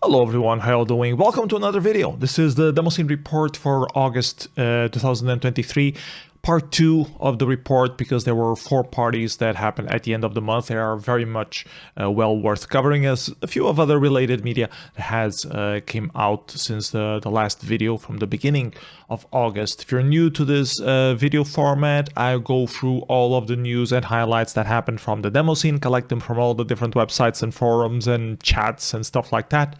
Hello everyone, how are you doing? Welcome to another video. This is the Demoscene report for August 2023, part 2 of the report, because there were 4 parties that happened at the end of the month. They are very much well worth covering, as a few of other related media has came out since the last video from the beginning of August. If you're new to this video format, I go through all of the news and highlights that happened from the Demoscene, collect them from all the different websites and forums and chats and stuff like that.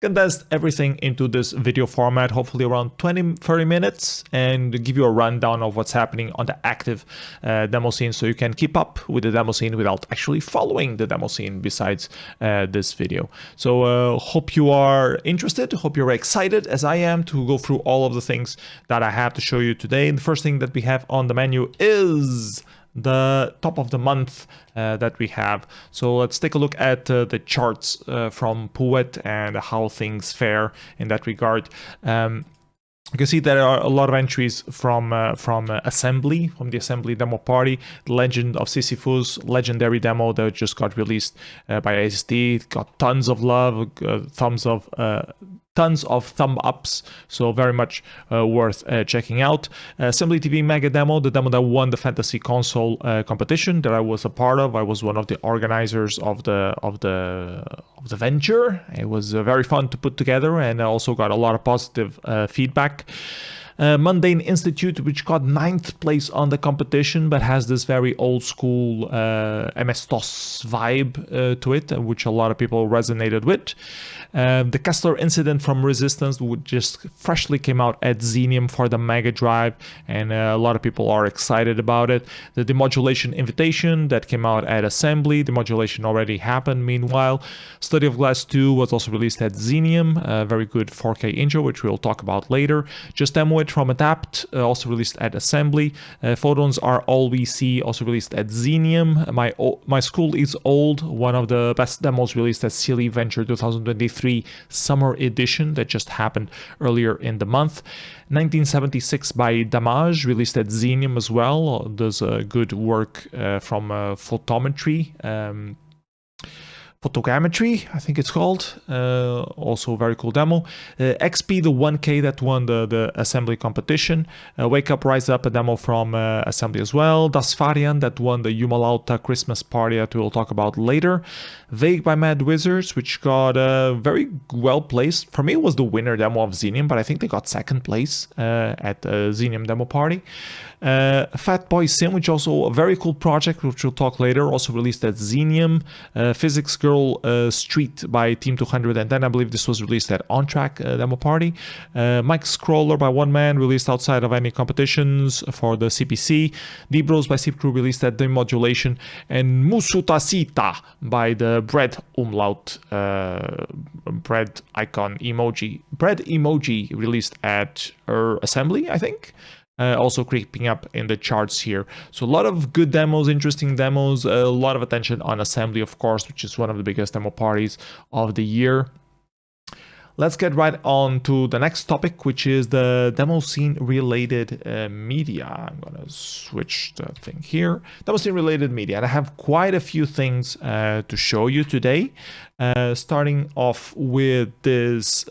Condense everything into this video format, hopefully around 20-30 minutes, and give you a rundown of what's happening on the active Demoscene, so you can keep up with the Demoscene without actually following the Demoscene besides this video. So hope you are interested, hope you're excited as I am to go through all of the things that I have to show you today. And the first thing that we have on the menu is the top of the month that we have. So let's take a look at the charts from Poet and how things fare in that regard. You can see there are a lot of entries from Assembly, from the Assembly demo party. Legend of Sisyphus, legendary demo that just got released by ASD. It got tons of love, tons of thumb ups, so very much worth checking out. Assembly TV Mega Demo, the demo that won the Fantasy Console competition that I was a part of. I was one of the organizers of the venture. It was very fun to put together, and I also got a lot of positive feedback. Mundane Institute, which got 9th place on the competition, but has this very old school MS-DOS vibe to it, which a lot of people resonated with. The Kessler Incident from Resistance, which just freshly came out at Xenium for the Mega Drive, and a lot of people are excited about it. The Demodulation Invitation that came out at Assembly. Demodulation already happened meanwhile. Study of Glass 2 was also released at Xenium, a very good 4K intro, which we'll talk about later. Just Demo It from Adapt, also released at Assembly. Photons Are All We See, also released at Xenium. My School Is Old, one of the best demos released at Silly Venture 2023 Summer Edition that just happened earlier in the month. 1976 by Damage, released at Xenium as well. Does good work from photogrammetry, I think it's called. Also very cool demo. Expi, the 1K that won the Assembly competition. Wake Up, Rise Up, a demo from Assembly as well. Dasfarian that won the Jumalauta Christmas party that we'll talk about later. Vague by Mad Wizards, which got very well placed. For me, it was the winner demo of Xenium, but I think they got 2nd place at Xenium demo party. Fat Boy Sim, which also a very cool project, which we'll talk later, also released at Xenium. Physics Girl Street by Team 210, I believe this was released at On Track demo party. Mike Scroller by One Man, released outside of any competitions for the CPC. D-Bros by Sleep Crew, released at Demodulation. And Musutasita by the Bread Umlaut, bread icon emoji, bread emoji, released at Assembly, I think. Also creeping up in the charts here. So a lot of good demos, interesting demos, a lot of attention on Assembly, of course, which is one of the biggest demo parties of the year. Let's get right on to the next topic, which is the Demoscene related media. I'm going to switch the thing here. Demoscene related media. And I have quite a few things to show you today. Starting off with this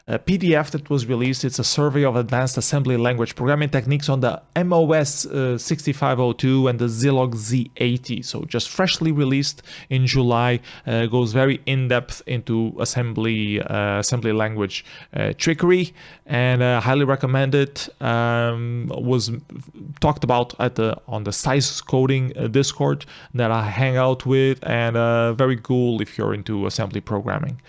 PDF that was released. It's a survey of advanced assembly language programming techniques on the MOS 6502 and the Zilog Z80. So just freshly released in July, goes very in-depth into assembly language trickery, and highly recommend it. Was talked about on the size coding Discord that I hang out with, and very cool if you're into assembly programming.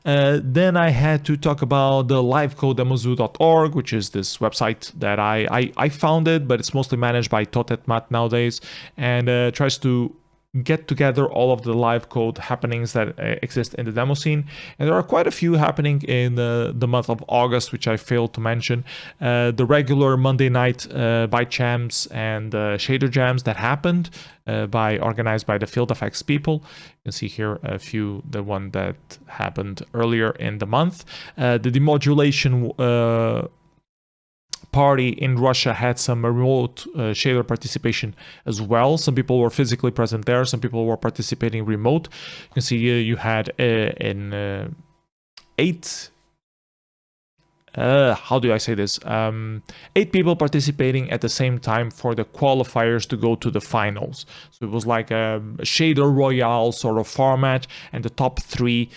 Then I had to talk about the livecode.demozoo.org, which is this website that I founded, but it's mostly managed by Totetmat nowadays, and tries to get together all of the live code happenings that exist in the Demoscene. And there are quite a few happening in the month of August, which I failed to mention. The regular Monday night byte jams and shader jams that happened, organized by the Field Effects people. You can see here a few, the one that happened earlier in the month. The Demodulation party in Russia had some remote shader participation as well. Some people were physically present there, some people were participating remote. You can see you had how do I say this? 8 people participating at the same time for the qualifiers to go to the finals. So it was like a shader royale sort of format, and the top 3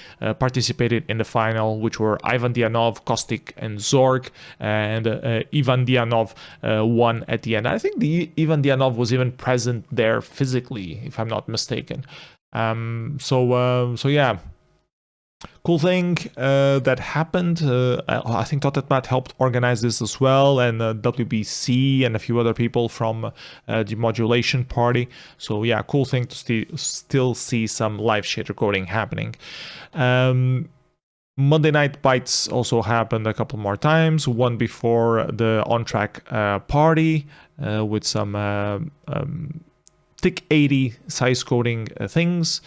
participated in the final, which were Ivan Dianov, Kostik, and Zorg, and Ivan Dianov won at the end. I think the Ivan Dianov was even present there physically, if I'm not mistaken. So yeah. Cool thing that happened. I think Totetmat helped organize this as well, and WBC and a few other people from the Demodulation party. So yeah, cool thing to still see some live shader coding happening. Monday Night Bites also happened a couple more times. One before the on-track party with some thick 80 size coding things.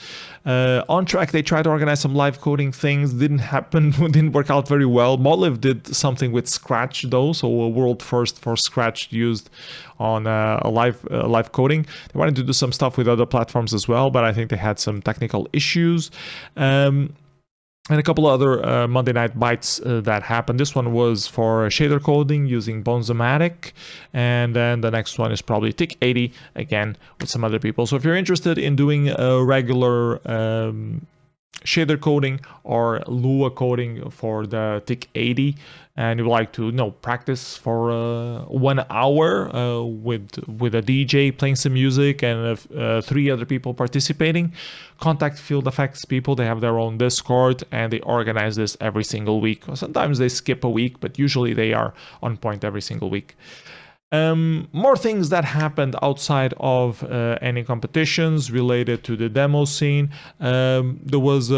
On track, they tried to organize some live coding things. Didn't happen, didn't work out very well. Moliv did something with Scratch though, so a world first for Scratch used on a live coding. They wanted to do some stuff with other platforms as well, but I think they had some technical issues. And a couple of other Monday Night Bites that happened. This one was for shader coding using Bonzomatic, and then the next one is probably Tick 80 again with some other people. So if you're interested in doing a regular shader coding or Lua coding for the Tick 80, and you would like to practice for 1 hour with a DJ playing some music and 3 other people participating, contact Field Effects people. They have their own Discord and they organize this every single week. Sometimes they skip a week, but usually they are on point every single week. More things that happened outside of any competitions related to the demo scene. There was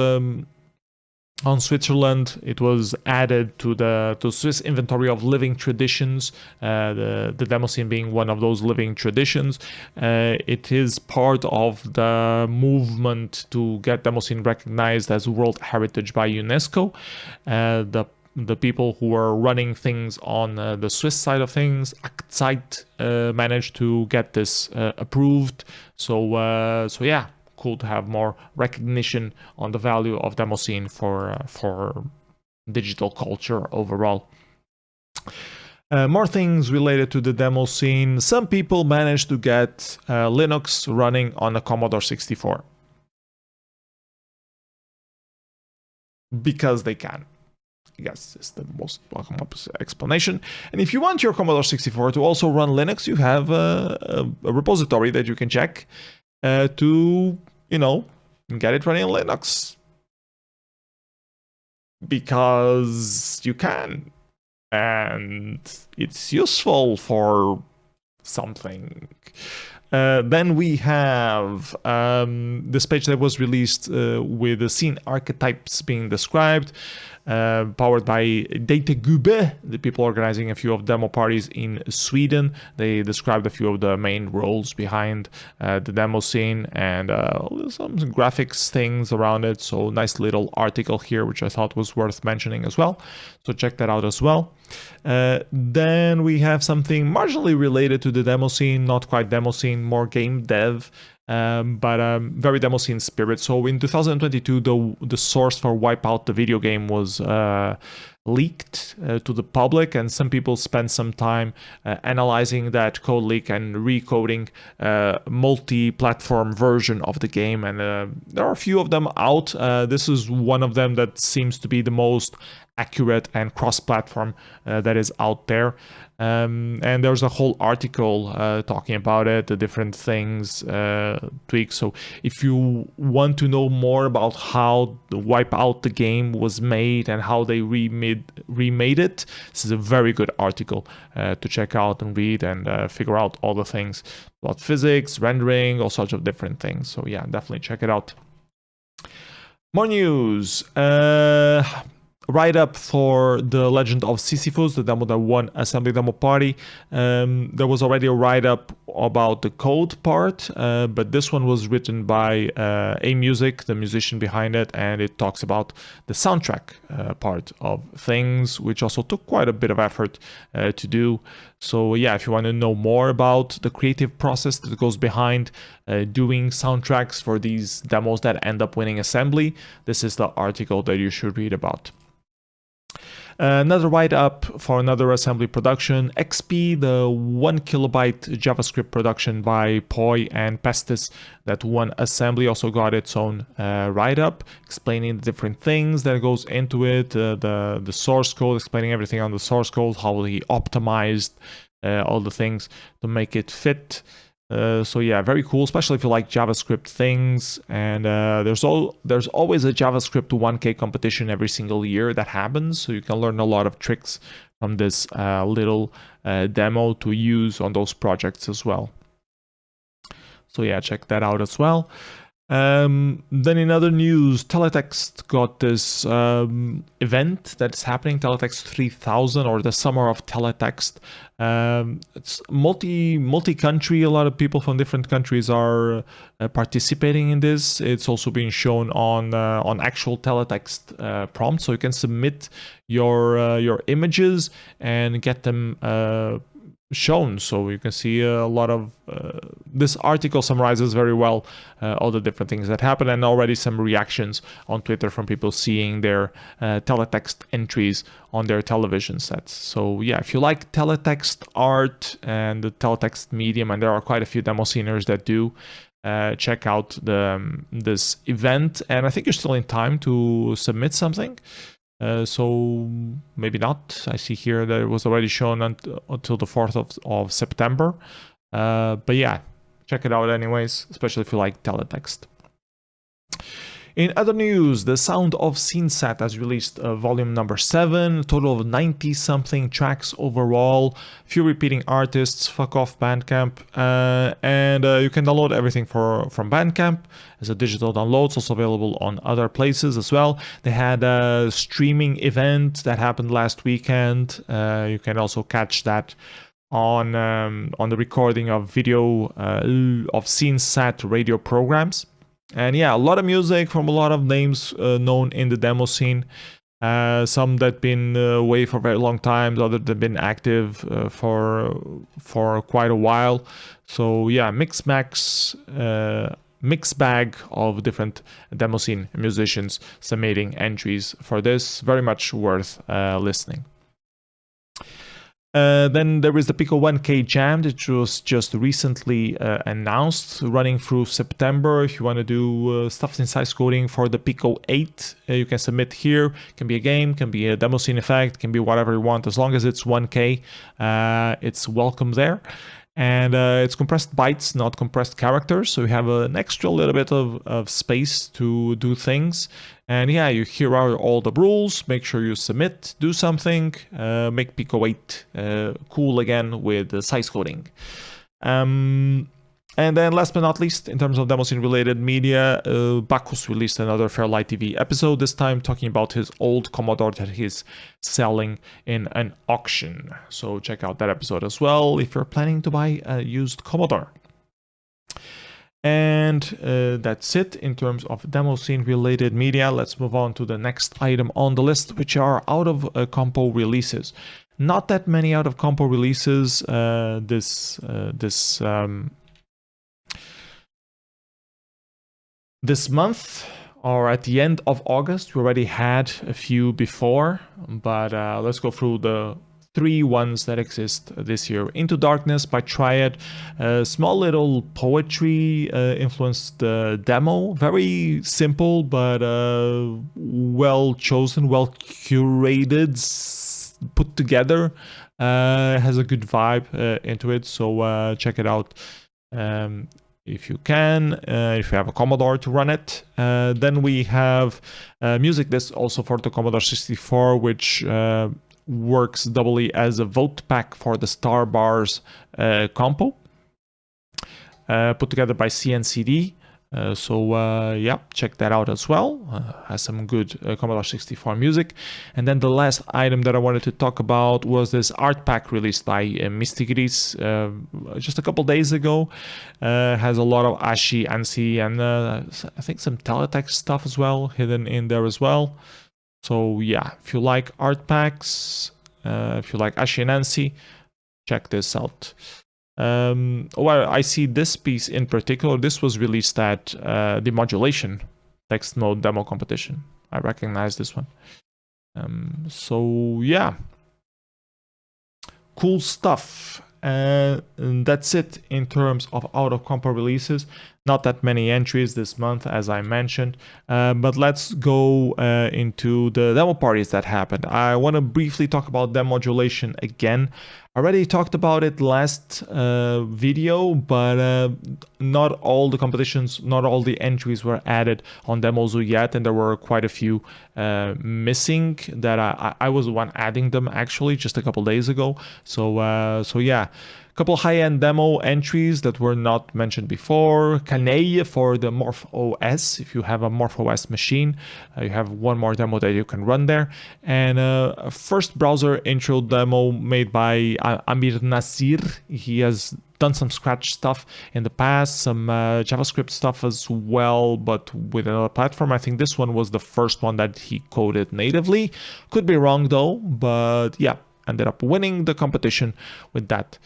on Switzerland, it was added to the Swiss inventory of living traditions, the Demoscene being one of those living traditions. It is part of the movement to get Demoscene recognized as World Heritage by UNESCO. The people who are running things on the Swiss side of things, Archetypes, managed to get this approved. So yeah, cool to have more recognition on the value of Demoscene for digital culture overall. More things related to the Demoscene. Some people managed to get Linux running on a Commodore 64 because they can. I guess it's the most welcome explanation. And if you want your Commodore 64 to also run Linux, you have a repository that you can check to, get it running on Linux. Because you can. And it's useful for something. Then we have this page that was released with the scene archetypes being described, powered by Dategube, the people organizing a few of demo parties in Sweden. They described a few of the main roles behind the demo scene and some graphics things around it. So nice little article here, which I thought was worth mentioning as well. So check that out as well. Then we have something marginally related to the demo scene, not quite demo scene, more game dev, but very demo scene spirit. So in 2022, the source for wipEout, the video game, was leaked to the public, and some people spent some time analyzing that code leak and recoding multi-platform version of the game, and there are a few of them out. This is one of them that seems to be the most accurate and cross-platform that is out there. And there's a whole article talking about it, the different things, tweaks. So if you want to know more about how the wipEout the game was made and how they remade it, this is a very good article to check out and read and figure out all the things about physics, rendering, all sorts of different things. So yeah, definitely check it out. More news. Write-up for The Legend of Sisyphus, the demo that won Assembly Demo Party. There was already a write-up about the code part, but this one was written by A-Music, the musician behind it, and it talks about the soundtrack part of things, which also took quite a bit of effort to do. So yeah, if you want to know more about the creative process that goes behind doing soundtracks for these demos that end up winning assembly, this is the article that you should read about. Another write-up for another assembly production, Expi, the 1 kilobyte JavaScript production by Poi and Pestis that won assembly, also got its own write-up, explaining the different things that goes into it, the source code, explaining everything on the source code, how he optimized all the things to make it fit. So yeah, very cool, especially if you like JavaScript things. And there's always a JavaScript 1K competition every single year that happens, so you can learn a lot of tricks from this little demo to use on those projects as well. So yeah, check that out as well. Then in other news, Teletext got this event that's happening, Teletext 3000, or the Summer of Teletext. It's multi-country. A lot of people from different countries are participating in this. It's also being shown on actual Teletext prompts, so you can submit your images and get them shown, so you can see a lot of this article summarizes very well all the different things that happen, and already some reactions on Twitter from people seeing their teletext entries on their television sets. So yeah, if you like teletext art and the teletext medium, and there are quite a few Demosceners that do, check out this event, and I think you're still in time to submit something. So maybe not. I see here that it was already shown until the 4th of September. But yeah, check it out anyways, especially if you like teletext. In other news, the Sound of SceneSat has released volume number 7, a total of 90-something tracks overall, few repeating artists, fuck off Bandcamp, and you can download everything from Bandcamp as a digital download. It's also available on other places as well. They had a streaming event that happened last weekend. You can also catch that on the recording of video of SceneSat radio programs. And yeah, a lot of music from a lot of names known in the demo scene. Some that been away for a very long time, others that been active for quite a while. So yeah, mixed bag of different demo scene musicians submitting entries for this. Very much worth listening. Then there is the Pico 1K Jam, which was just recently announced, running through September. If you want to do stuff in size coding for the Pico 8, you can submit here. It can be a game, can be a demo scene effect, can be whatever you want. As long as it's 1K, it's welcome there. And it's compressed bytes, not compressed characters, so you have an extra little bit of space to do things. And yeah, here are all the rules. Make sure you submit, do something, make Pico 8 cool again with size coding. And then last but not least, in terms of Demoscene related media, Bacchus released another FairLight TV episode, this time talking about his old Commodore that he's selling in an auction. So check out that episode as well if you're planning to buy a used Commodore. And that's it in terms of Demoscene related media. Let's move on to the next item on the list, which are out of Compo releases. Not that many out of Compo releases this month, or at the end of August. We already had a few before, but let's go through the 3 ones that exist this year. Into Darkness by Triad, small little poetry influenced demo, very simple but well chosen, well curated, put together, has a good vibe into it, so check it out if you can, if you have a Commodore to run it. Then we have music that's also for the Commodore 64, which works doubly as a Votepack for the Star Bars Compo, put together by CNCD. So yeah, check that out as well. Has some good Commodore 64 music. And then the last item that I wanted to talk about was this art pack released by Mystigris just a couple days ago. Has a lot of Ashi, ANSI, and I think some Teletext stuff as well hidden in there as well. So yeah, if you like art packs, if you like Ashi and ANSI, check this out. Well, I see this piece in particular. This was released at Demodulation text mode demo competition. I recognize this one. So yeah, cool stuff. And that's it in terms of out of Compo releases. Not that many entries this month, as I mentioned, but let's go into the demo parties that happened. I want to briefly talk about Demodulation again. I already talked about it last video, but not all the competitions, not all the entries were added on Demozoo yet, and there were quite a few missing that I was the one adding them actually just a couple days ago. So yeah. Couple high-end demo entries that were not mentioned before. Kanei for the Morph OS. If you have a Morph OS machine, you have one more demo that you can run there. And a first browser intro demo made by Amir Nasir. He has done some Scratch stuff in the past, some JavaScript stuff as well, but with another platform. I think this one was the first one that he coded natively. Could be wrong though, but yeah, ended up winning the competition with that.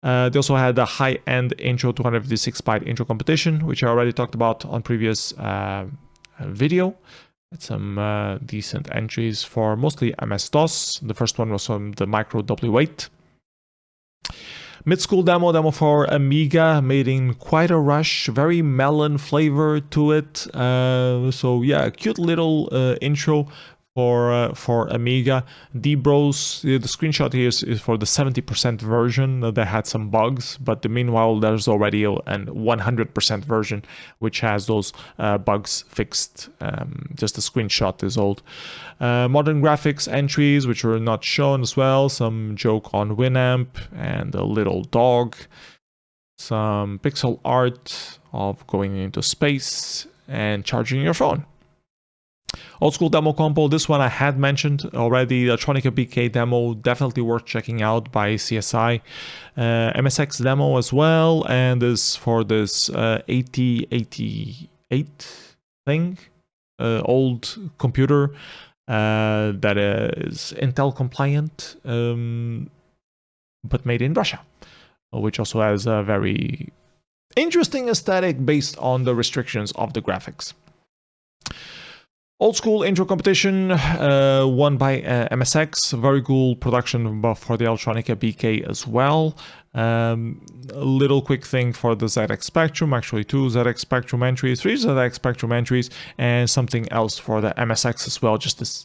They also had a high-end intro 256-byte intro competition, which I already talked about on previous video. Some decent entries for mostly MS-DOS. The first one was from the Micro W8. Mid-school demo for Amiga, made in quite a rush, very melon flavor to it. So yeah, cute little intro for Amiga. Dbros, the screenshot here is for the 70% version that had some bugs, but meanwhile there's already a 100% version which has those bugs fixed. Just a screenshot is old. Modern graphics entries which were not shown as well, some joke on Winamp and a little dog, some pixel art of going into space and charging your phone. Old school demo compo, this one I had mentioned already, Electronica BK demo, definitely worth checking out by CSI. MSX demo as well, and this for this 8088 thing, old computer that is Intel compliant, but made in Russia, which also has a very interesting aesthetic based on the restrictions of the graphics. Old school intro competition, won by MSX. Very cool production for the Electronica BK as well. A little quick thing for the ZX Spectrum, actually 2 ZX Spectrum entries, 3 ZX Spectrum entries, and something else for the MSX as well, just this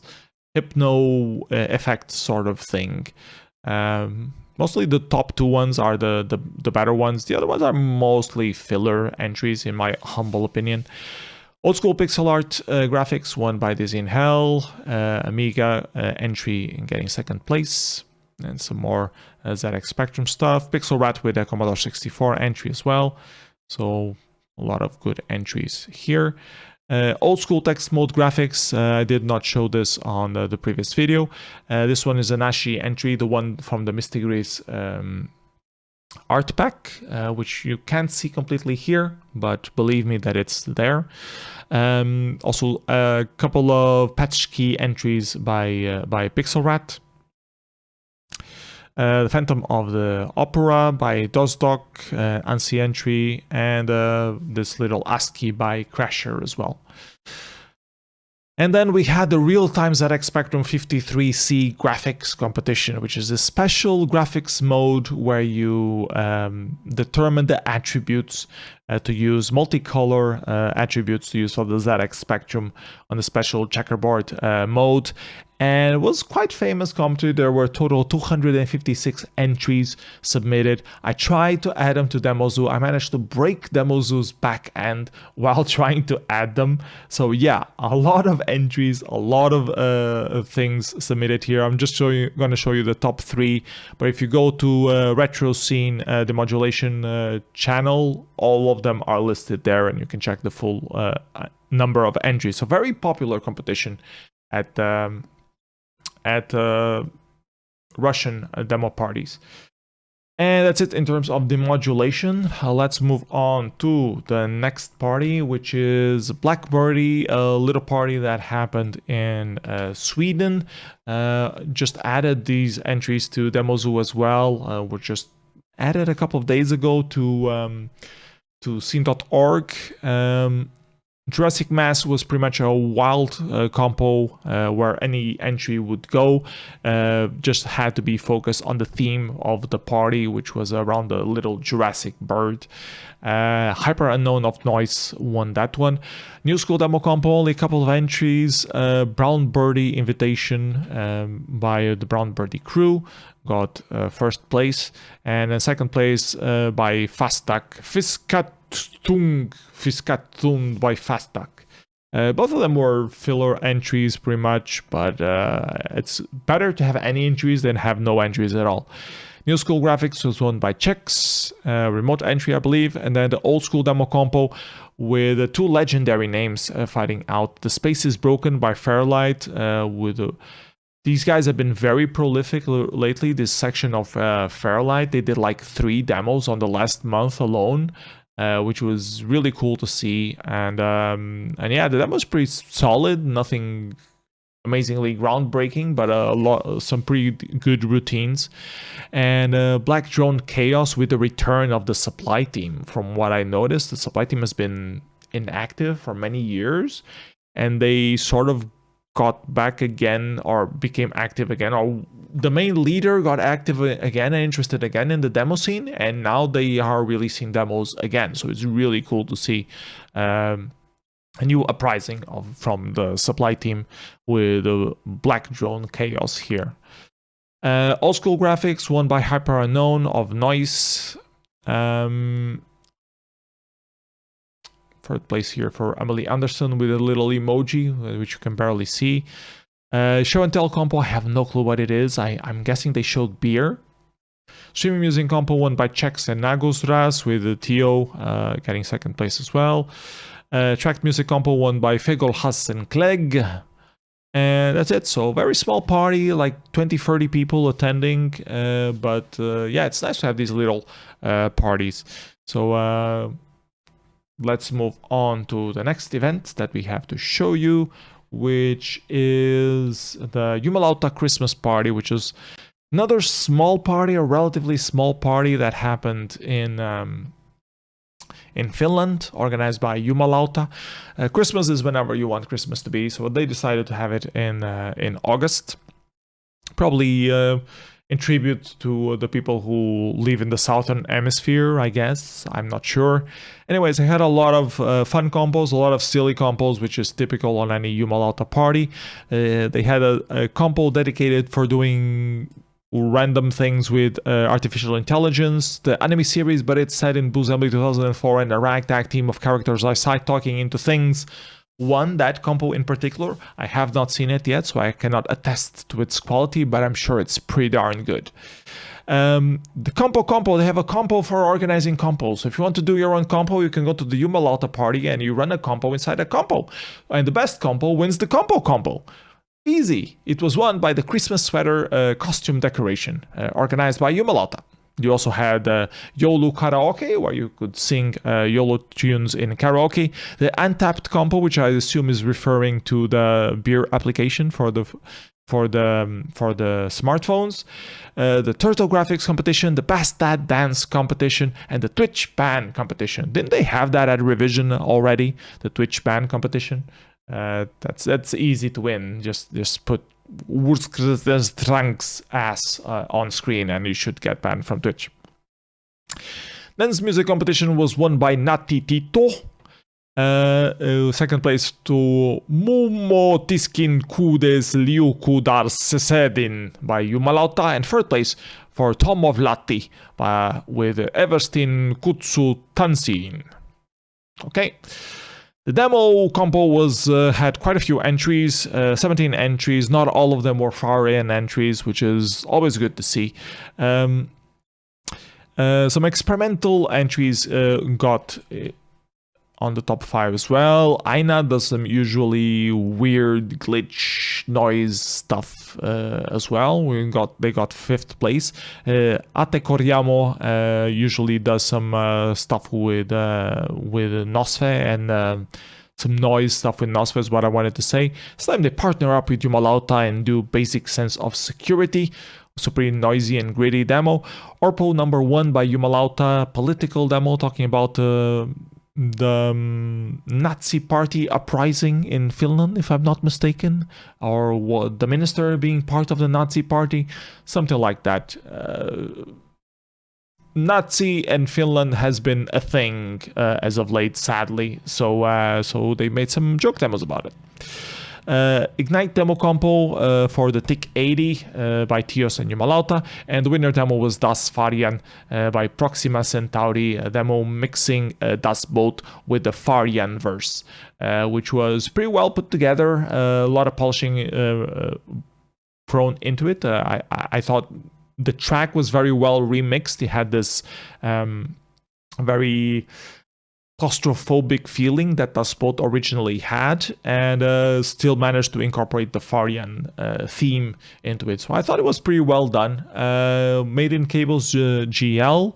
hypno effect sort of thing. Mostly the top 2 ones are the better ones. The other ones are mostly filler entries, in my humble opinion. Old school pixel art graphics won by Dizzy in Hell, Amiga entry in getting second place, and some more ZX Spectrum stuff. Pixel Rat with a Commodore 64 entry as well. So a lot of good entries here. Old school text mode graphics, I did not show this on the previous video. This one is a Nashi entry, the one from the Mystigris art pack, which you can't see completely here, but believe me that it's there. Also a couple of patch key entries by Pixel Rat. The Phantom of the Opera by DOSDoc, ANSI entry, and this little ASCII by Crasher as well. And then we had the real-time ZX Spectrum 53C graphics competition, which is a special graphics mode where you determine the attributes to use, multicolor attributes to use for the ZX Spectrum on the special checkerboard mode. And it was quite famous competition. There were total 256 entries submitted. I tried to add them to Demozoo. I managed to break Demozoo's back end while trying to add them. So yeah, a lot of entries, a lot of things submitted here. I'm just going to show you the top 3. But if you go to Retro Scene Demodulation channel, all of them are listed there, and you can check the full number of entries. So very popular competition at Russian demo parties. And that's it in terms of Demodulation. Let's move on to the next party, which is Black Birdie, a little party that happened in Sweden. Just added these entries to Demoscene as well. Were just added a couple of days ago to scene.org. Jurassic Mass was pretty much a wild compo where any entry would go. Just had to be focused on the theme of the party, which was around the little Jurassic bird. Hyper Unknown of Noise won that one. New School Demo compo, only a couple of entries. Brown Birdie Invitation by the Brown Birdie crew got first place. And second place by Fastak Fiskatung by Fastak. Both of them were filler entries pretty much, but it's better to have any entries than have no entries at all. New School Graphics was won by Czechs, remote entry I believe, and then the Old School Demo compo with two legendary names fighting out. The Space is Broken by FairLight. These guys have been very prolific lately, this section of FairLight. They did like 3 demos on the last month alone. Which was really cool to see, and yeah, the demo was pretty solid. Nothing amazingly groundbreaking, but some pretty good routines. And Black Drone Chaos with the return of the supply team. From what I noticed, the supply team has been inactive for many years, and they sort of got back again or became active again, or the main leader got active again and interested again in the demo scene, and now they are releasing demos again. So it's really cool to see a new uprising from the supply team with the Black Drone Chaos here. Old School Graphics won by Hyper Unknown of Noise. Third place here for Emily Anderson with a little emoji, which you can barely see. Show and Tell compo, I have no clue what it is. I'm guessing they showed beer. Streaming Music compo won by Czechs and Nagosras with Tio getting second place as well. Tracked Music compo won by Fegol Hass and Clegg. And that's it. So very small party, like 20-30 people attending. But yeah, it's nice to have these little parties. So let's move on to the next event that we have to show you, which is the Jumalauta Christmas party, which is another small party, a relatively small party that happened in Finland, organized by Jumalauta. Christmas is whenever you want Christmas to be, so they decided to have it in August, probably in tribute to the people who live in the southern hemisphere, I guess. I'm not sure. Anyways, I had a lot of fun compos, a lot of silly compos, which is typical on any Jumalauta party. They had a compo dedicated for doing random things with artificial intelligence, the anime series, but it's set in Blue Zombie 2004, and a ragtag team of characters are side talking into things. One, that compo in particular, I have not seen it yet, so I cannot attest to its quality, but I'm sure it's pretty darn good. The compo, they have a compo for organizing compos. So if you want to do your own compo, you can go to the Jumalauta party and you run a compo inside a compo. And the best compo wins the compo. Easy. It was won by the Christmas sweater costume decoration, organized by Jumalauta. You also had YOLO Karaoke, where you could sing YOLO tunes in karaoke. The Untapped compo, which I assume is referring to the beer application for the smartphones. The Turtle Graphics competition, the Best Dad Dance competition, and the Twitch ban competition. Didn't they have that at Revision already? The Twitch ban competition. That's easy to win. Just put Wurztrank's ass on screen and you should get banned from Twitch. Dance music competition was won by Nati Tito. Second place to Mumo Tiskin Kudes Liu Kudar Sesedin by Jumalauta, and third place for Tom of Latti with Everstin Kutsu Tansin. Okay. The demo compo had quite a few entries, 17 entries. Not all of them were far-in entries, which is always good to see. Some experimental entries got on the top 5 as well. Aina does some usually weird glitch noise stuff as well. They got 5th place. Ate Coriamo usually does some stuff with Nosfe and some noise stuff with Nosfe is what I wanted to say. This time they partner up with Jumalauta and do basic sense of security. Also pretty noisy and gritty demo. Orpo number 1 by Jumalauta, political demo talking about the Nazi party uprising in Finland, if I'm not mistaken, or what, the minister being part of the Nazi party, something like that. Nazi and Finland has been a thing as of late, sadly, so they made some joke demos about it. Ignite demo compo for the TIC 80 by Tios and Jumalauta, and the winner demo was Das Farian by Proxima Centauri, a demo mixing Das Boat with the Farian verse, which was pretty well put together, a lot of polishing thrown into it. I thought the track was very well remixed. It had this very claustrophobic feeling that Das Boat originally had, and still managed to incorporate the Farian theme into it. So I thought it was pretty well done. Made in Cables GL.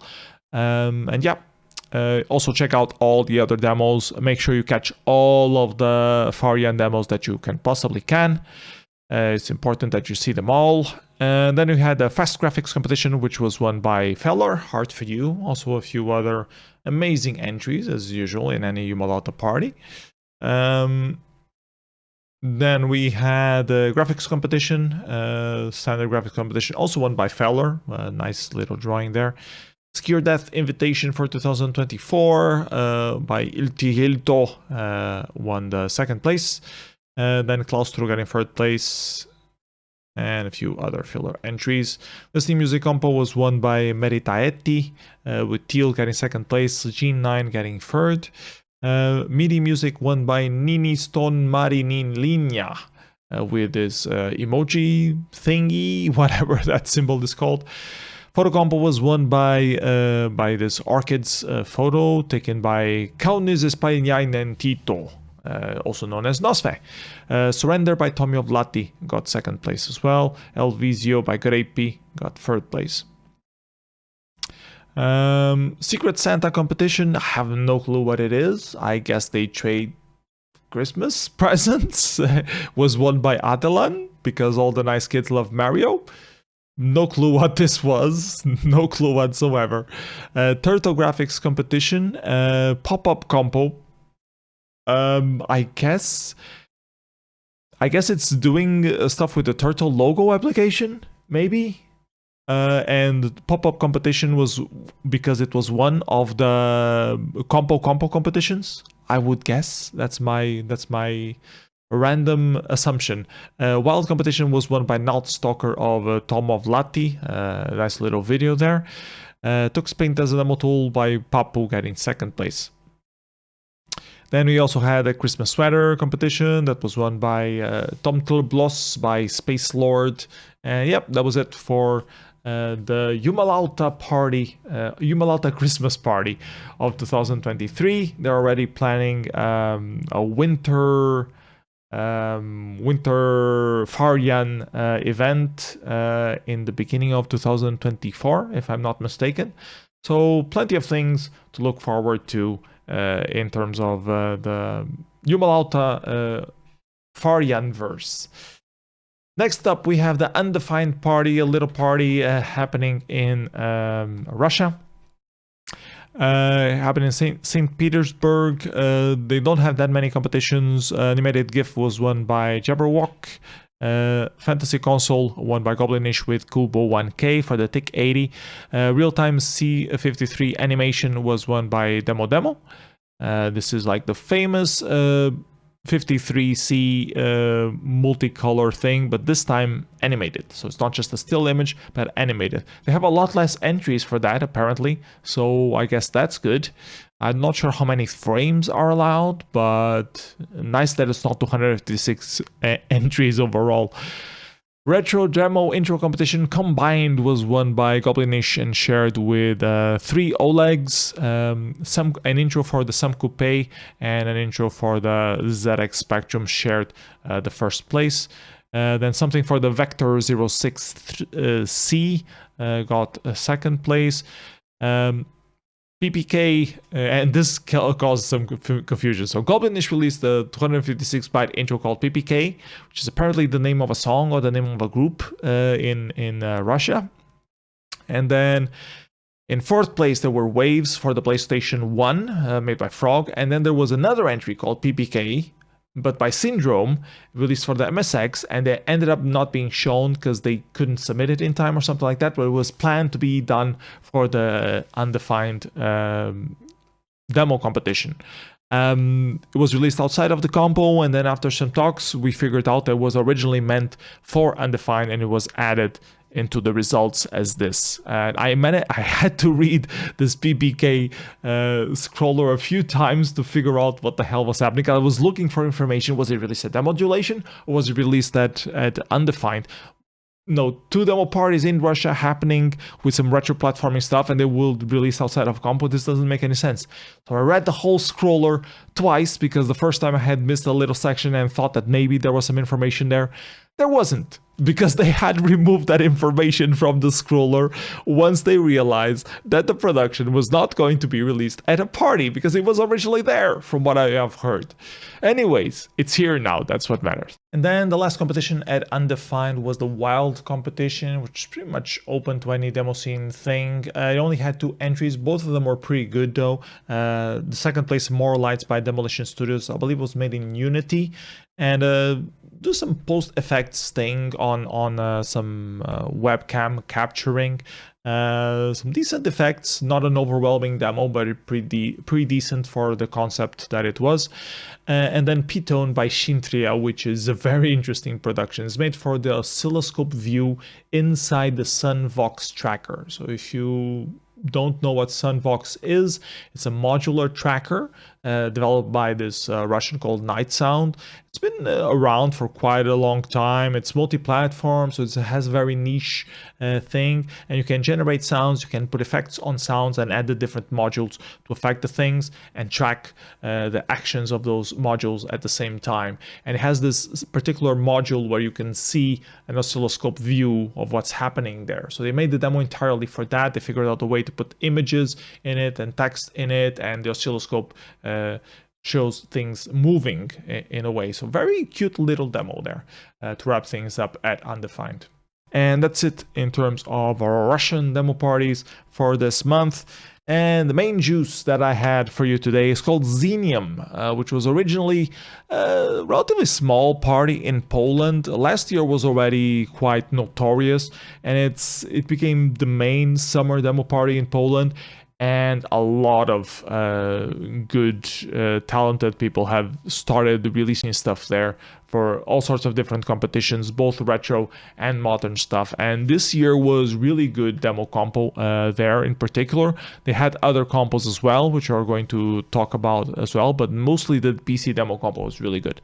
And yeah, also check out all the other demos. Make sure you catch all of the Farian demos that you possibly can. It's important that you see them all. And then we had a fast graphics competition, which was won by Feller, Heart for You. Also a few other amazing entries, as usual, in any Jumalauta party. Then we had a graphics competition, standard graphics competition, also won by Feller. A nice little drawing there. Skier Death Invitation for 2024 by Ilti won the 2nd place. Then Klaus True got in 3rd place, and a few other filler entries. The Steam Music Compo was won by Meritaetti, with Teal getting 2nd place, G9 getting 3rd. MIDI Music won by Nini Stone Marinin Linea, with this emoji thingy, whatever that symbol is called. Photo Compo was won by this Orchids photo taken by Kaunis Españainen Tito, also known as Nosfe. Surrender by Tommy Vlati got 2nd place as well. El Vizio by Grape got 3rd place. Secret Santa competition, I have no clue what it is. I guess they trade Christmas presents. Was won by Adelan because all the nice kids love Mario. No clue what this was. No clue whatsoever. Turtle Graphics competition, pop-up compo. I guess it's doing stuff with the Turtle logo application, maybe. And pop-up competition was because it was one of the compo competitions, I would guess. That's my random assumption. Wild competition was won by Nalt Stalker of Tom of Lati. Nice little video there. Tux Paint as a demo tool by Papu getting 2nd place. Then we also had a Christmas sweater competition that was won by Tom Bloss by Space Lord. And yep, that was it for the Jumalauta party, Jumalauta Christmas party of 2023. They're already planning a winter Farian event in the beginning of 2024, if I'm not mistaken. So plenty of things to look forward to in terms of the Jumalauta Farian verse. Next up, we have the Undefined party, a little party happening in Russia. Happening in St. Petersburg. They don't have that many competitions. Animated GIF was won by Jabberwock. Fantasy Console won by Goblinish with Kubo 1K for the TIC 80. Real-time C53 animation was won by Demo. This is like the famous 53C multicolor thing, but this time animated. So it's not just a still image, but animated. They have a lot less entries for that, apparently. So I guess that's good. I'm not sure how many frames are allowed, but nice that it's not 256 entries overall. Retro Demo Intro Competition combined was won by Goblinish and shared with 3 Olegs, an intro for the Sam Coupe and an intro for the ZX Spectrum shared the first place. Then something for the Vector 06C got a second place. PPK, and this caused some confusion. So Goblinish released the 256-byte intro called PPK, which is apparently the name of a song or the name of a group in Russia. And then in 4th place, there were Waves for the PlayStation 1, made by Frog. And then there was another entry called PPK, but by Syndrome, released for the MSX, and they ended up not being shown because they couldn't submit it in time or something like that, but it was planned to be done for the Undefined demo competition. It was released outside of the Compo, and then after some talks, we figured out that it was originally meant for Undefined, and it was added into the results as this. And I had to read this PPK scroller a few times to figure out what the hell was happening. I was looking for information. Was it released at Demodulation or was it released at Undefined? No, 2 demo parties in Russia happening with some retro platforming stuff, and they will release outside of Compo. This doesn't make any sense. So I read the whole scroller twice because the first time I had missed a little section and thought that maybe there was some information there. There wasn't, because they had removed that information from the scroller once they realized that the production was not going to be released at a party, because it was originally there, from what I have heard. Anyways, it's here now, that's what matters. And then the last competition at Undefined was the Wild competition, which is pretty much open to any Demoscene thing. It only had 2 entries, both of them were pretty good though. The second place, More Lights by Demolition Studios, I believe was made in Unity, and do some post effects thing on some webcam capturing, some decent effects, not an overwhelming demo, but pretty decent for the concept that it was. And then Pitone by Shintria, which is a very interesting production. It's made for the oscilloscope view inside the Sunvox tracker. So if you don't know what Sunvox is, it's a modular tracker developed by this Russian called Night Sound. It's been around for quite a long time. It's multi-platform, so it has a very niche thing, and you can generate sounds, you can put effects on sounds and add the different modules to affect the things and track the actions of those modules at the same time. And it has this particular module where you can see an oscilloscope view of what's happening there. So they made the demo entirely for that. They figured out a way to put images in it and text in it, and the oscilloscope shows things moving in a way. So very cute little demo there to wrap things up at Undefined. And that's it in terms of our Russian demo parties for this month. And the main juice that I had for you today is called Xenium, which was originally a relatively small party in Poland. Last year was already quite notorious, and it became the main summer demo party in Poland. And a lot of good, talented people have started releasing stuff there for all sorts of different competitions, both retro and modern stuff. And this year was really good demo compo there in particular. They had other compos as well, which we're going to talk about as well, but mostly the PC demo compo was really good.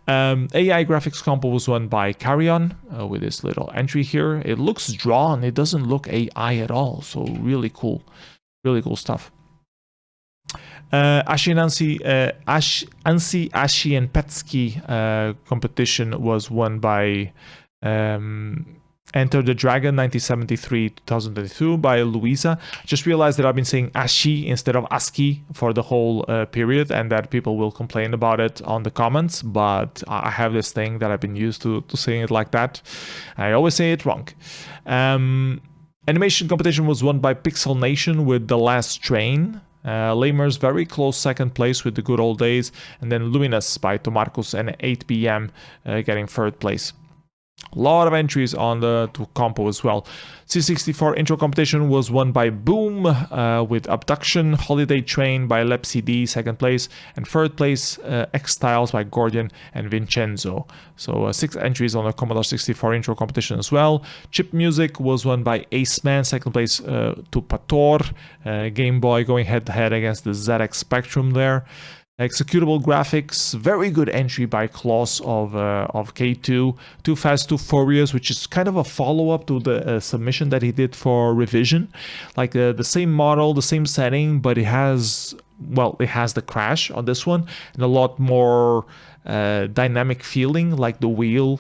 AI graphics compo was won by Carillon with this little entry here. It looks drawn, it doesn't look AI at all, so really cool. Really cool stuff. Ashi and Petsky competition was won by Enter the Dragon 1973-2022 by Louisa. Just realized that I've been saying Ashi instead of ASCII for the whole period, and that people will complain about it on the comments, but I have this thing that I've been used to saying it like that. I always say it wrong. Animation competition was won by Pixel Nation with The Last Train. Lamers very close second place with The Good Old Days, and then Luminous by Tomarcus and 8 PM getting third place. A lot of entries on the compo as well. C64 intro competition was won by Boom with Abduction, Holiday Train by Lep CD, second place, and third place X-Styles by Gordian and Vincenzo. So 6 entries on the Commodore 64 intro competition as well. Chip Music was won by Ace Man, second place to Pator, Game Boy going head to head against the ZX Spectrum there. Executable graphics, very good entry by Klaus of K2. Too Fast, Too Furious, which is kind of a follow-up to the submission that he did for revision. Like the same model, the same setting, but it has the crash on this one and a lot more dynamic feeling, like the wheel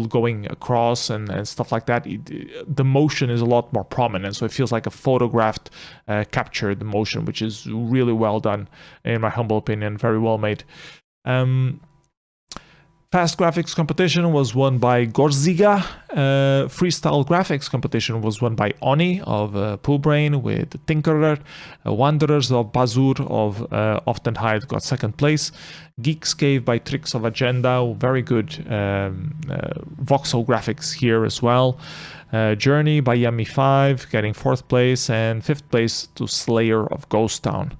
going across and stuff like that. The motion is a lot more prominent, so it feels like a photographed captured motion, which is really well done in my humble opinion. Very well made. Fast graphics competition was won by Gorziga. Freestyle graphics competition was won by Oni of Poolbrain with Tinkerer. Wanderers of Bazur of Often Hide got second place. Geeks Cave by Tricks of Agenda, very good voxel graphics here as well. Journey by Yummy5 getting fourth place, and fifth place to Slayer of Ghost Town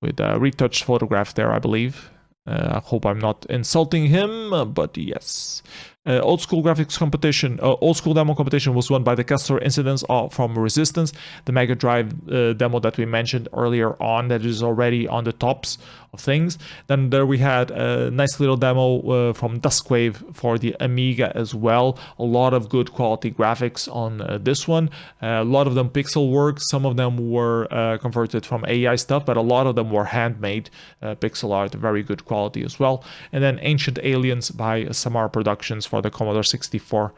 with a retouched photograph there, I believe. I hope I'm not insulting him, but yes. Old school graphics competition, old school demo competition was won by the Kessler Incidents from Resistance, the Mega Drive demo that we mentioned earlier on, that is already on the tops of things. Then there we had a nice little demo from Duskwave for the Amiga as well. A lot of good quality graphics on this one. A lot of them pixel work. Some of them were converted from AI stuff, but a lot of them were handmade pixel art, very good quality as well. And then Ancient Aliens by Samar Productions for the Commodore 64.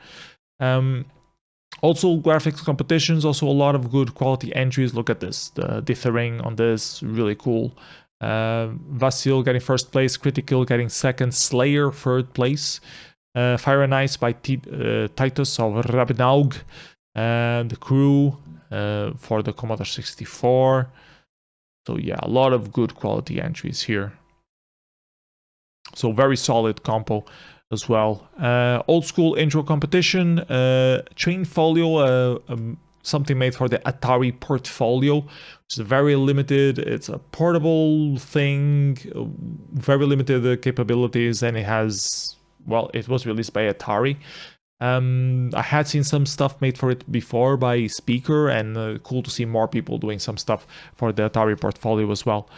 Also graphics competitions, also a lot of good quality entries. Look at this, the dithering on this, really cool. Vasil getting first place, Critical getting second, Slayer third place, Fire and Ice by Titus of Rabinaug, and the Crew for the Commodore 64. So yeah, a lot of good quality entries here. So very solid compo as well. Old school intro competition, Train Folio, something made for the Atari Portfolio, which is very limited. It's a portable thing, very limited capabilities, and it has, well, it was released by Atari. I had seen some stuff made for it before by Speaker, and cool to see more people doing some stuff for the Atari Portfolio as well.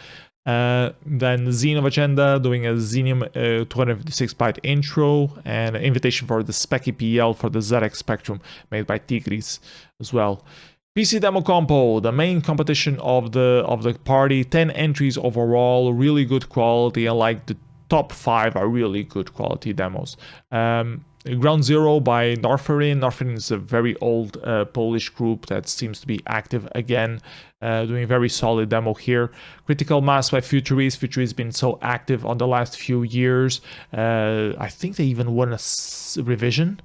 Then Xenium Agenda doing a Xenium 256-byte intro, and an invitation for the Spec EPL for the ZX Spectrum made by Tigris as well. PC Demo Compo, the main competition of the party, 10 entries overall, really good quality, and like the top 5 are really good quality demos. Ground Zero by Norferin. Norferin is a very old Polish group that seems to be active again, doing a very solid demo here. Critical Mass by Futurist. Futurist has been so active on the last few years. I think they even won a revision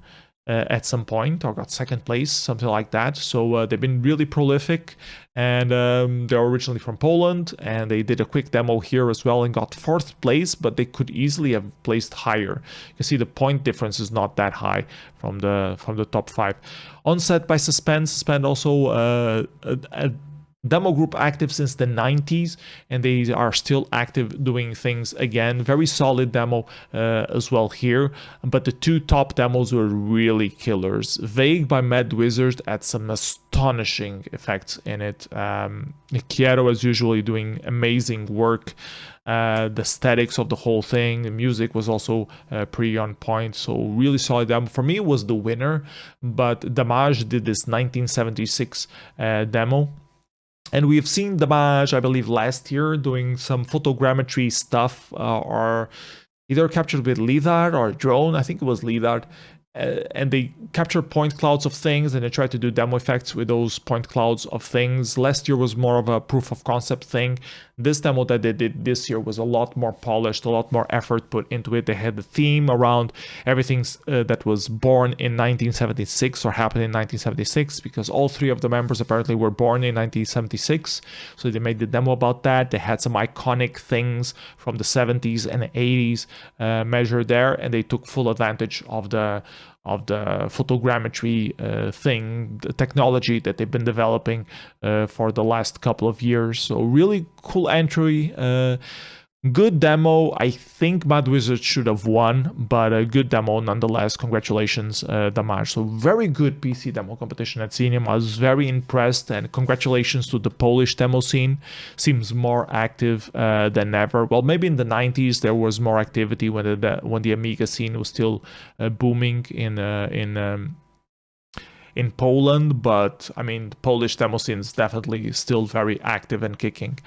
at some point, or got second place, something like that. So they've been really prolific, and they're originally from Poland, and they did a quick demo here as well and got fourth place, but they could easily have placed higher. You can see the point difference is not that high from the top 5. Onset by Suspend. Suspend also a demo group active since the 90s, and they are still active doing things again. Very solid demo as well here, but the 2 top demos were really killers. Vague by Mad Wizard had some astonishing effects in it. Chiero is usually doing amazing work. The aesthetics of the whole thing, the music was also pretty on point, so really solid demo. For me, it was the winner, but Damage did this 1976 demo. And we've seen Damage, I believe, last year doing some photogrammetry stuff, or either captured with LiDAR or drone. I think it was LiDAR. And they capture point clouds of things, and they try to do demo effects with those point clouds of things. Last year was more of a proof of concept thing. This demo that they did this year was a lot more polished, a lot more effort put into it. They had the theme around everything that was born in 1976 or happened in 1976, because all 3 of the members apparently were born in 1976. So they made the demo about that. They had some iconic things from the 70s and 80s measured there, and they took full advantage of the photogrammetry thing, the technology that they've been developing for the last couple of years. So really cool entry. Good demo. I think Mad Wizard should have won, but a good demo nonetheless. Congratulations, Damage. So very good PC demo competition at Xenium. I was very impressed, and congratulations to the Polish demo scene. Seems more active than ever. Well, maybe in the 90s there was more activity when the Amiga scene was still booming in Poland, but I mean, the Polish demo scene is definitely still very active and kicking.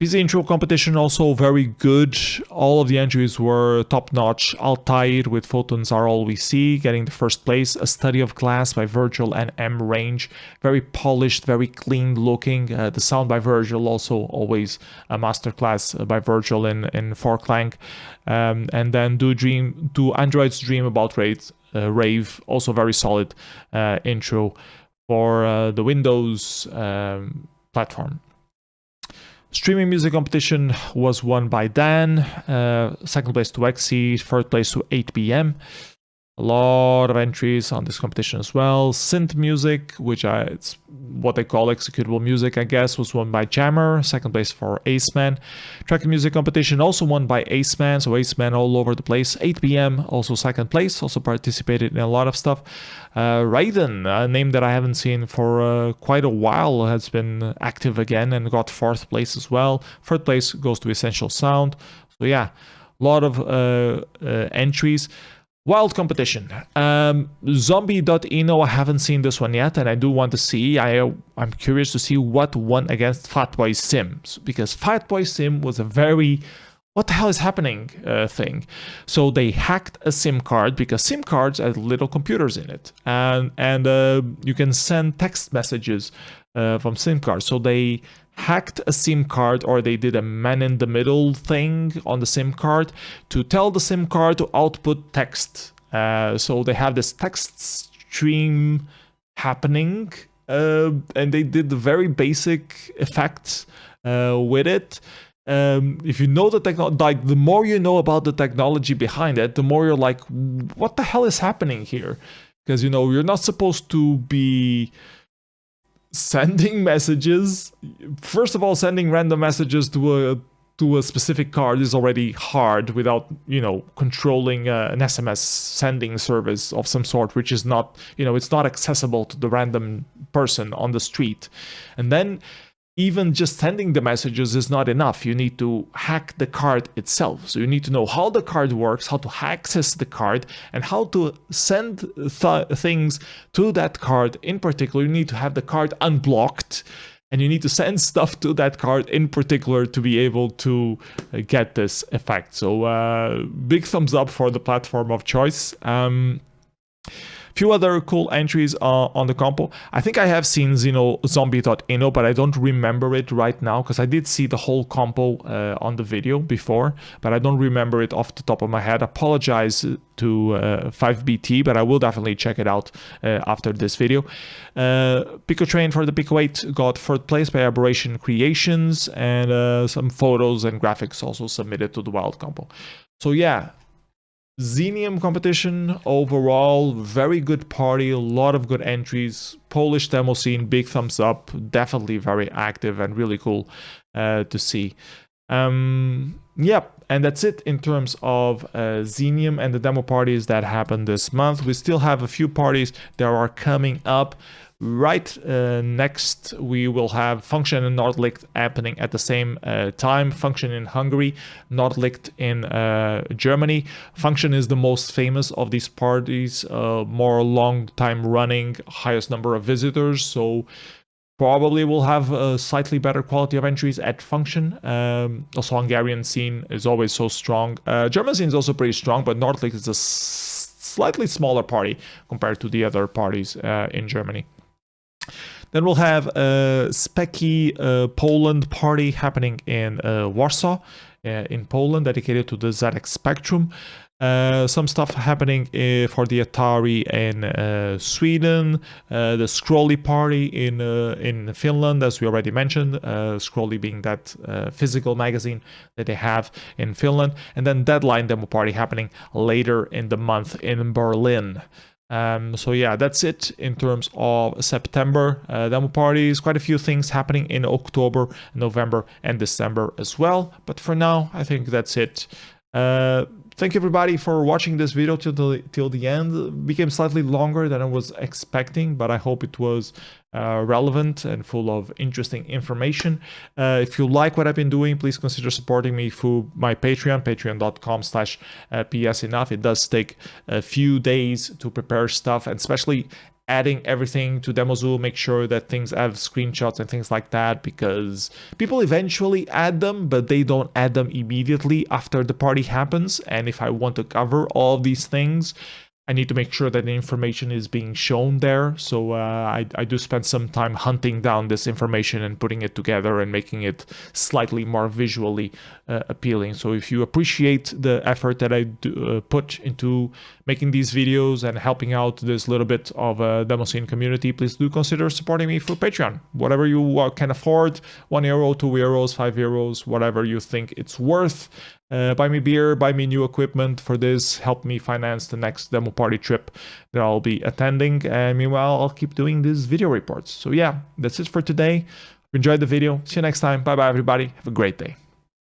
PC intro competition also very good. All of the entries were top-notch. Altair with Photons Are All We See, getting the first place. A Study of Glass by Virgil and M Range. Very polished, very clean looking. The sound by Virgil, also always a masterclass by Virgil in Forklang. And then Do Androids Dream About Rave, also very solid intro for the Windows platform. Streaming music competition was won by Dan, second place to Exi, third place to 8pm. A lot of entries on this competition as well. Synth music, which it's what they call executable music, I guess, was won by Jammer, second place for Aceman. Track music competition also won by Aceman, so Aceman all over the place. 8pm, also second place, also participated in a lot of stuff. Raiden, a name that I haven't seen for quite a while, has been active again and got fourth place as well. Third place goes to Essential Sound. So yeah, a lot of entries. Wild competition. Zombie.ino, I haven't seen this one yet, and I do want to see. I'm curious to see what won against Fatboy Sims, because Fatboy Sim was a very what the hell is happening thing. So they hacked a SIM card, because SIM cards have little computers in it, and you can send text messages from SIM cards. So they hacked a SIM card, or they did a man-in-the-middle thing on the SIM card to tell the SIM card to output text. So they have this text stream happening, and they did the very basic effects with it. If you know the technology, like the more you know about the technology behind it, the more you're like, what the hell is happening here? Because, you know, you're not supposed to be sending messages. First of all, sending random messages to a specific card is already hard without, you know, controlling an SMS sending service of some sort, which is not, you know, it's not accessible to the random person on the street. And then even just sending the messages is not enough. You need to hack the card itself. So you need to know how the card works, how to access the card, and how to send things to that card. In particular, you need to have the card unblocked, and you need to send stuff to that card in particular to be able to get this effect. So big thumbs up for the platform of choice. Few other cool entries on the Compo. I think I have seen zombie.ino, but I don't remember it right now, because I did see the whole Compo on the video before, but I don't remember it off the top of my head. Apologize to 5BT, but I will definitely check it out after this video. Pico Train for the Pico 8 got third place by Aberration Creations, and some photos and graphics also submitted to the Wild Compo. So yeah, Xenium competition overall, very good party, a lot of good entries. Polish demo scene, big thumbs up, definitely very active and really cool to see. Yep, and that's it in terms of Xenium and the demo parties that happened this month. We still have a few parties that are coming up. Right next, we will have Function and Nordlicht happening at the same time. Function in Hungary, Nordlicht in Germany. Function is the most famous of these parties, more long time running, highest number of visitors. So probably we'll have a slightly better quality of entries at Function. Also, Hungarian scene is always so strong. German scene is also pretty strong, but Nordlicht is a slightly smaller party compared to the other parties in Germany. Then we'll have a Specky Poland party happening in Warsaw, in Poland, dedicated to the ZX Spectrum. Some stuff happening for the Atari in Sweden, the Scrolly party in Finland, as we already mentioned, Scrolly being that physical magazine that they have in Finland, and then Deadline demo party happening later in the month in Berlin. So yeah, that's it in terms of September demo parties. Quite a few things happening in October, November, and December as well. But for now, I think that's it. Thank you everybody for watching this video till the end. It became slightly longer than I was expecting, but I hope it was relevant and full of interesting information. If you like what I've been doing, please consider supporting me through my Patreon, patreon.com/psenough. It does take a few days to prepare stuff, and especially adding everything to Demozoo, make sure that things have screenshots and things like that, because people eventually add them, but they don't add them immediately after the party happens. And if I want to cover all of these things, I need to make sure that the information is being shown there. So I do spend some time hunting down this information and putting it together and making it slightly more visually appealing. So if you appreciate the effort that I do, put into making these videos and helping out this little bit of a Demoscene community, please do consider supporting me through Patreon. Whatever you can afford, €1, €2, €5, whatever you think it's worth. Buy me beer, buy me new equipment for this, help me finance the next demo party trip that I'll be attending, and meanwhile I'll keep doing these video reports. So yeah, that's it for today. Enjoyed the video. See you next time. Bye bye everybody. Have a great day.